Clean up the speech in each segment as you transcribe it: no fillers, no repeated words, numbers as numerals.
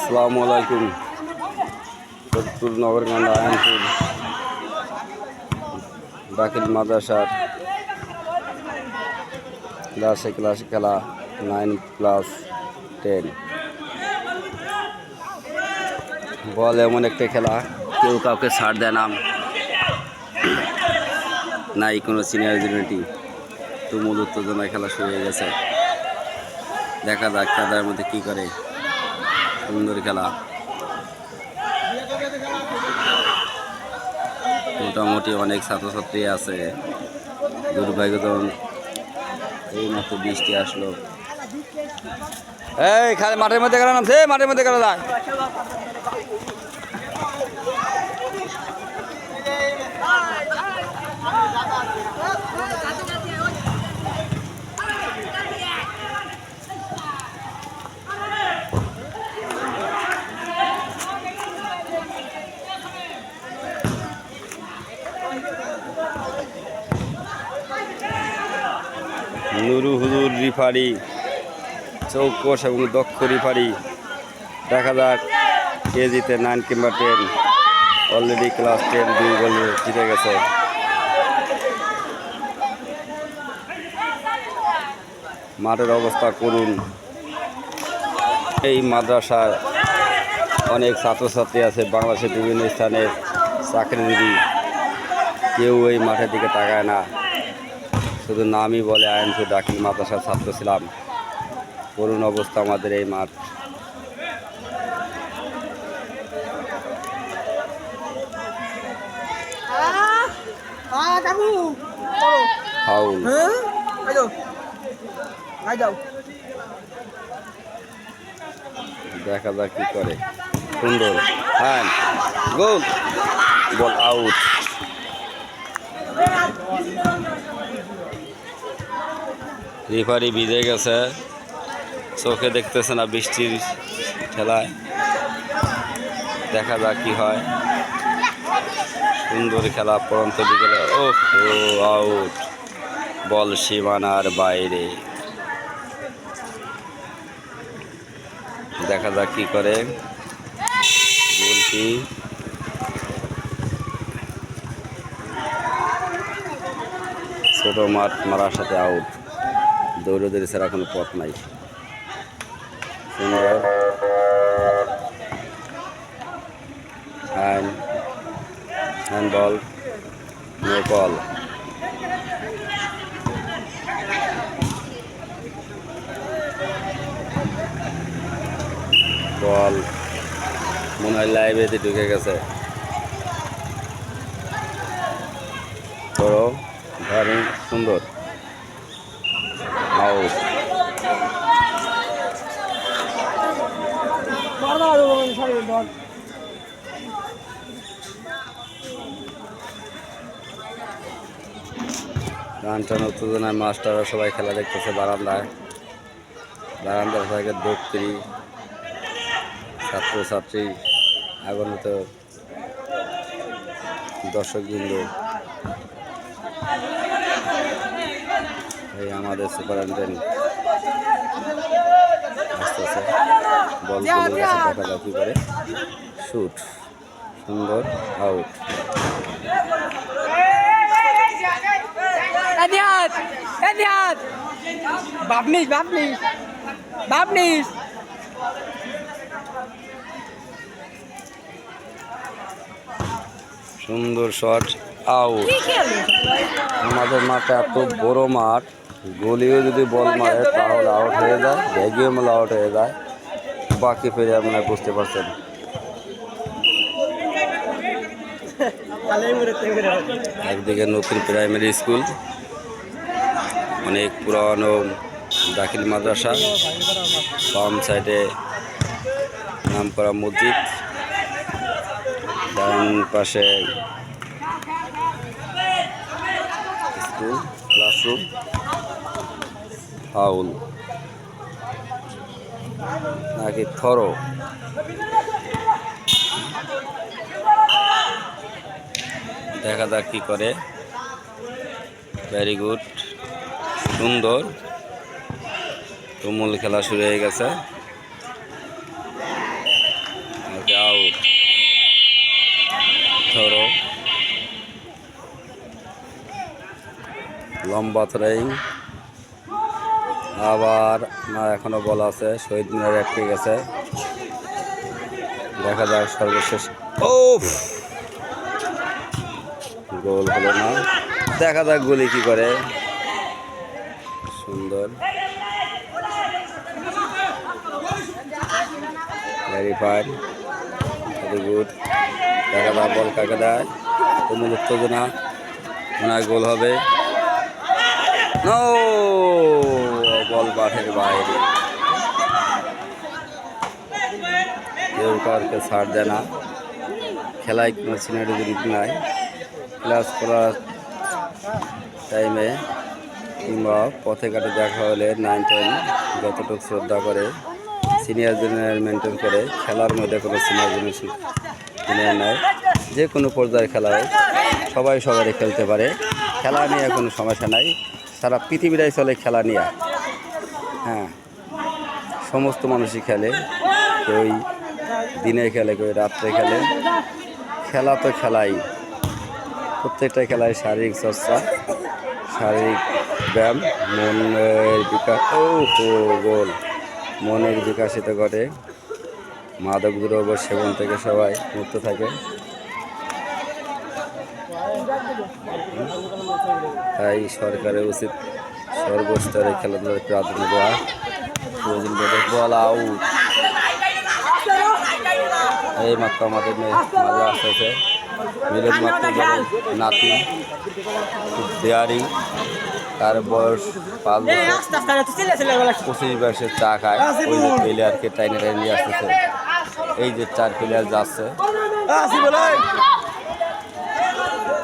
আসসালামু আলাইকুম। ফরিদপুর নগরকান্দা আইনপুর দাখিল মাদ্রাসার ক্লাসে খেলা 9+10। বল এমন একটা খেলা, কেউ কাউকে ছাড় দেয় না, নাই কোনো সিনিয়র জুনিয়রিটি। তুমুল উত্তেজনায় খেলা শুরু হয়ে গেছে। দেখা যাক খেলার মধ্যে কী করে। সুন্দর খেলা, মোটামুটি অনেক ছাত্রছাত্রী আছে। দুর্ভাগ্যজনক এই মাত্র বৃষ্টি আসলো। এই খালি মাঠের মধ্যে গেল নামছে, মাঠের মধ্যে গেল যায়। নুরু হুজুর রিফারি, চৌকস এবং দক্ষ রিফারি। দেখা যাক কে জিতে, 9 কিংবা 10। অলরেডি ক্লাস 10 2 গোলে জিতে গেছে। মাঠের অবস্থা করুন। এই মাদ্রাসায় অনেক ছাত্রছাত্রী আছে, বাংলাদেশের বিভিন্ন স্থানে চাকরিজীবী। কেউ এই মাঠের দিকে তাকায় না, শুধু নামই বলে আইনপুর দাখিল মাদ্রাসার ছাত্র ছিলাম। করুণ অবস্থা আমাদের এই মাঠ। ফাউল। দেখা যাক কি করে। সুন্দর হ্যাঁ, গোল, বল আউট। রেফারি ভিজে গেছে, চোখে দেখতেছে না বৃষ্টির ঠেলায়। দেখা যাক কি হয়। সুন্দর খেলা, পরন্ত বিকেলে। ও আউট, বল সীমানার বাইরে। দেখা যাক কি করে। গোলটি ছোট মাঠ মারার সাথে আউট। দৌড়দের ছাড়া কোনো পথ নাই। সুন্দর হ্যান্ডবল, নো বল। বল মনে হয় লাইব্রেরিতে ঢুকে গেছে। ধরো ধরেন, সুন্দর আউট। গান টান উত্তেজনায় মাস্টাররা সবাই খেলা দেখতেছে বারান্দায়। বারান্দার সবাইকে দৌড়ি ছাত্রছাত্রী, আগত দর্শকবৃন্দ। এই আমাদের সুপারিনটেন্ডেন্ট আসতেছে। বল গোলের কাছে, দেখা যাক কি করে। শুট, সুন্দর আউট। সুন্দর শট, আউট। আমাদের মাঠে এত বড় মাঠ, গোলিও যদি বল মারে তাহলে আউট হয়ে যায়, ব্যাগিও মেলে আউট হয়ে যায়। বাকি ফিরে আপনারা বুঝতে পারছেন। একদিকে নতুন প্রাইমারি স্কুল, অনেক পুরানো দাখিল মাদ্রাসা, বাম সাইডে নামকরা মসজিদ, ডান পাশে স্কুল ক্লাসরুম। ফাউল নাকি থরো। দেখা যাক কি করে। ভেরি গুড, সুন্দর। তুমুল খেলা শুরু হয়ে গেছে। লম্বা থ্রোয়িং, আবার না এখনো বল আছে। শহীদ মিনার আটকে গেছে, দেখা যাক সর্বশেষ। ও গোল হলো না, দেখা যাক গোলি কি করে। সুন্দর, ভেরি ফাইন, ভেরি গুড। দেখা যাক বল কাকে দেয়। তুমুল উত্তেজনা, মনে হয় গোল হবে। নো, বল মাঠের বাইরে। কেউ কাউকে ছাড় দেয় না, খেলায় কোনো সিনারি যদি নাই। ক্লাস করার টাইমে কিংবা পথে ঘাটে দেখা হলে 9-10 যতটুকু শ্রদ্ধা করে সিনিয়র জুনিয়র মেনটেন করে খেলার মধ্যে কোনো সিনিয়র জুনিয়র নয়। যে কোনো পর্যায়ের খেলা হোক, সবাই সবারই খেলতে পারে। খেলা নিয়ে কোনো সমস্যা নাই, সারা পৃথিবীটাই চলে খেলা নিয়ে। হ্যাঁ, সমস্ত মানুষই খেলে, কেউ দিনে খেলে, কেউ রাত্রে খেলে। খেলা তো খেলাই, প্রত্যেকটা খেলায় শারীরিক চর্চা, শারীরিক ব্যায়াম, মনের বিকাশ। গোল, মনের বিকাশিত ঘটে, মাদক দ্রব্য সেবন থেকে সবাই মুক্ত থাকে। তাই সরকারের উচিত সর্বস্তরে খেলাধুলার প্রাধান্য দেওয়া। Ball out. এই মাত্র আমাদের মাঝে আসতেছে মিলন মাত্র নাতি, দেয়ারি, তার বয়স 5 বছর, 25 বয়সের চা খায়। ওই যে প্লেয়ারকে টাইনে টাইনে নিয়ে আসতেছে, এই যে 4 প্লেয়ার যাচ্ছে।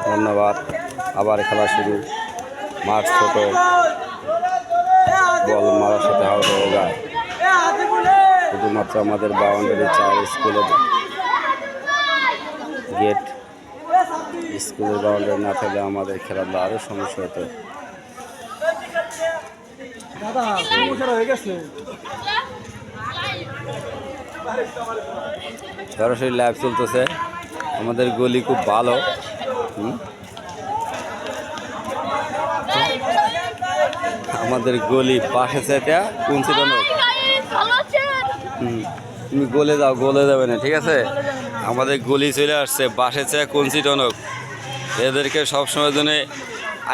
ধন্যবাদ। আবার খেলা শুরু, মাঠ ছোট, বল মারার সাথে আউট হয়ে যায়। শুধুমাত্র আমাদের বাউন্ডারি 4 স্কুলের গেট, স্কুলের বাউন্ডারি না থাকলে আমাদের খেলাধুলা আরও সমস্যা হতো। সরাসরি লাইভ চলতেছে, আমাদের গলি খুব ভালো। আমাদের গলি পাশে সেটা কোন সিটনক। তুমি গোলে যাও, গোলে যাবে না, ঠিক আছে? আমাদের গলি চলে আসছে বাসে চেয়ে কোন সিটনক। এদেরকে সবসময় জন্য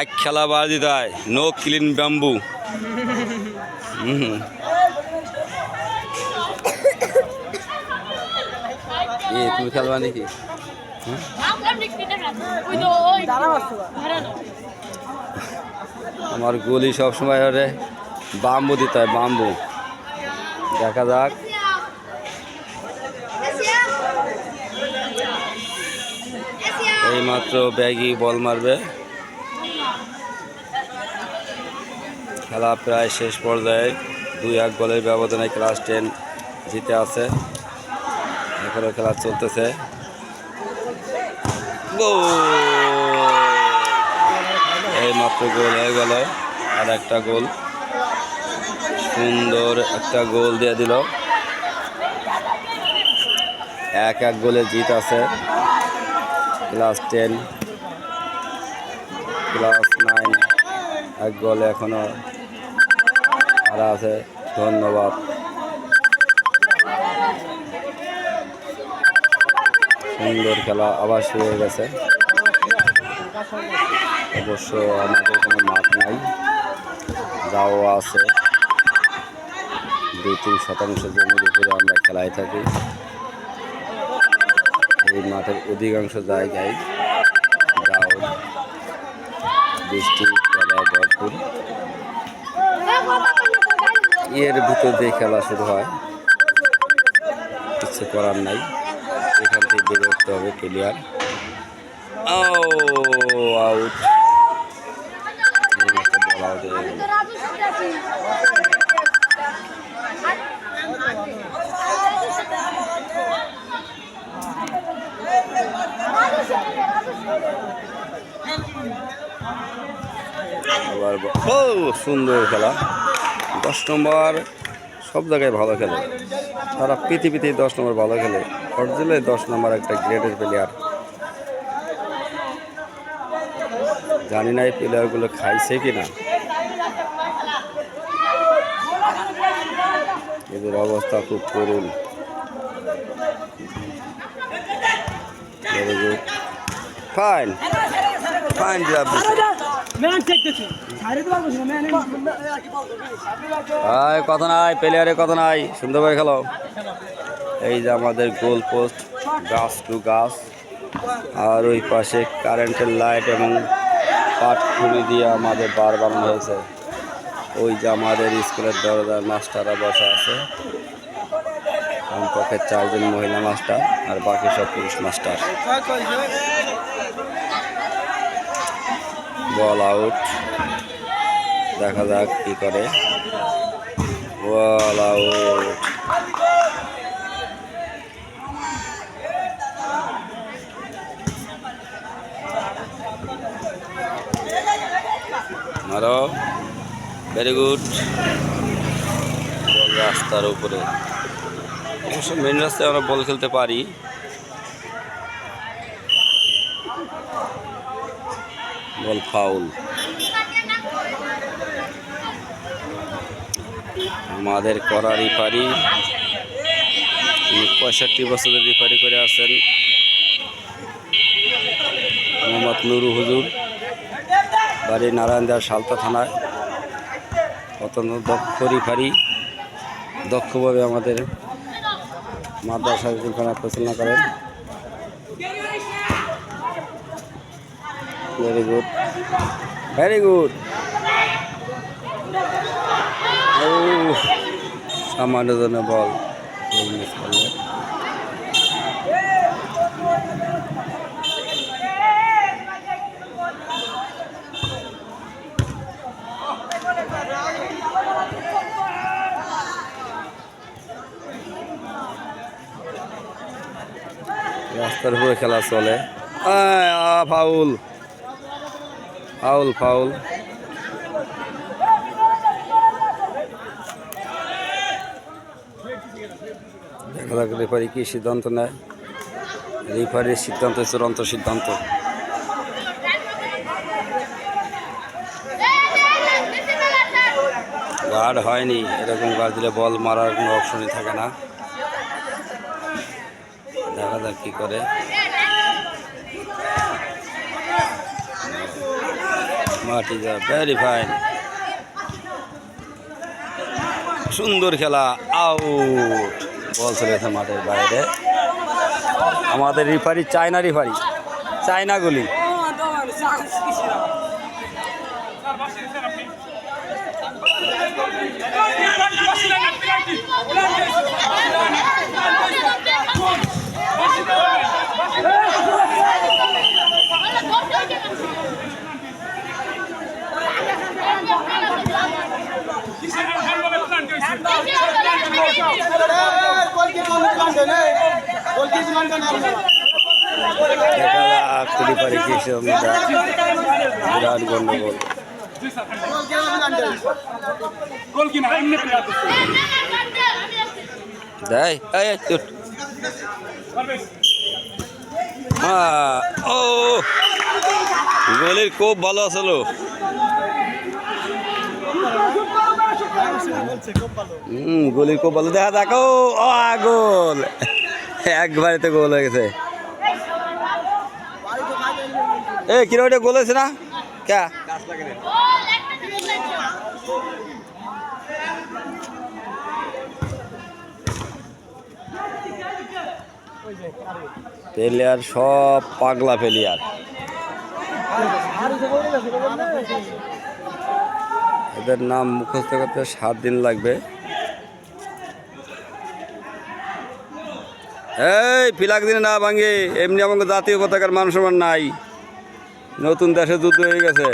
আখ খেলা বার দিতে হয়, নো ক্লিন ব্যাম্বু। তুমি খেলবা নাকি? আমার গলি সবসময় ওরে বাম্বু দিতে হয়, বাম্বু। দেখা যাক। এইমাত্র ব্যাগি বল মারবে, খেলা প্রায় শেষ পর্যায়ে। 2-1 গোলের ব্যবধানে ক্লাস 10 জিতে আছে। এখনো খেলা চলতেছে। এইমাত্র গোল হয়ে গেল, আর একটা গোল, সুন্দর একটা গোল দিয়ে দিল। 1-1 গোলে জিত আছে। ক্লাস 10, ক্লাস 9 1 গোলে এখনো হারা আছে। ধন্যবাদ। সুন্দর খেলা আবার শুরু হয়ে গেছে। অবশ্য আমাদের কোনো মাঠ নাই, যাও আছে 2-3 শতাংশ জমির উপরে আমরা খেলায় থাকি। এই মাঠের অধিকাংশ জায়গায় যাও, বৃষ্টি খেলায় ভরপুর। এর ভিতর দিয়ে খেলা শুরু হয়, কিছু করার নাই, এখান থেকে বের করতে হবে প্লেয়ার। আউট, বল আউট হয়ে গেল। আবার সুন্দর খেলা, 10 নম্বর সব জায়গায় ভালো খেলে, সারা পৃথিবীতেই 10 নম্বর ভালো খেলে। অরিজিনালি 10 নম্বর একটা গ্রেডের প্লেয়ার। জানি না এই প্লেয়ারগুলো খাইছে কিনা। এদের অবস্থা খুব করুণ। Very good, fine fine job. কথা নাই, প্লেয়ারের কথা নাই, সুন্দরভাবে খেলো। এই যে আমাদের গোল পোস্ট, গাছ টু গাছ, আর ওই পাশে কারেন্টের লাইট এবং পাটখুরি দিয়ে আমাদের বার বানানো হয়েছে। ওই যে আমাদের স্কুলের দরজার মাস্টাররা বসা আছে, কমপক্ষে 4 জন মহিলা মাস্টার আর বাকি সব পুরুষ মাস্টার। বল আউট, দেখা যাক কি করে। বল আউট, মারো, ভেরি গুড। বল রাস্তার উপরে, অবশ্য মেন রাস্তায় আমরা বল খেলতে পারি। বল ফাউল। আমাদের করা রিফারি 65 বছরের রিফারি করে আছেন মোহাম্মদ নুরু হুজুর, বাড়ি নারায়ণদার সালতা থানায়। অত্যন্ত দক্ষ রিফারি, দক্ষভাবে আমাদের মাদ্রাসা খেলা পরিচালনা করেন। Very good, very good. ও সামান্য জন্য বল মিস করলেন। রাস্তার উপরে খেলা চলে। Foul, foul, foul. দেখা যাক রেফারি কি সিদ্ধান্ত নেয়। রেফারির সিদ্ধান্ত চূড়ান্ত সিদ্ধান্ত। গার্ড হয়নি, এরকম গার্ড দিলে বল মারার কোনো অপশনই থাকে না। দেখা যাক কি করে। মাটি যা, ভেরি ফাইন, সুন্দর খেলা, আউট। বল চলেছে মাঠের বাইরে। আমাদের রিফারি চায়না রিফারি, চায়না গুলি। বিরাট গন্ডগোল। ও গোলের খুব ভালো আসলো। গোলের খুব ভালো, দেখা দেখো। গোল, একবারে তো গোল হয়ে গেছে। কিরকম এটা গোল হয়েছে না? ক্যা প্লেয়ার সব পাগলা প্লেয়ার। এদের নাম মুখস্থ করতে 7 দিন লাগবে। এই ফিলাক দিনে না ভাঙে, এমনি আমাকে জাতীয় পতাকার মান সম্মান নাই। নতুন দেশে যুদ্ধ হয়ে গেছে।